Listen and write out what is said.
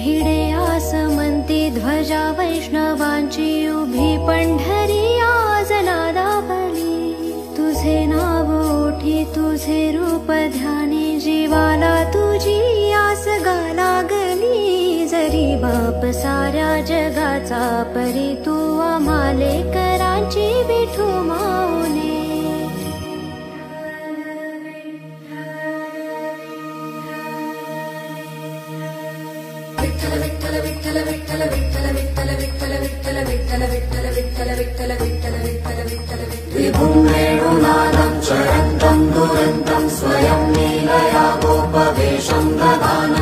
भिडे आसमंती ध्वजा वैष्णवांची उभी पंढरी आज नादाबली तुझे नाव ओठी तुझे रूप ध्यानी जीवाला तुझी आस गा लागली जरी बाप साऱ्या जगाचा परी तू आम्हाले करांची विठू माऊने विठ्ठल विठ्ठल विठ्ठल विठ्ठल विठ्ठल विठ्ठल विठ्ठल विठ्ठल विठ्ठल विठ्ठल विठ्ठल विठ्ठल विठ्ठल विठ्ठल विठ्ठल विभुं वेणुनादं चरन्तं दुरन्तं स्वयं लीलया गोपवेशं ददानं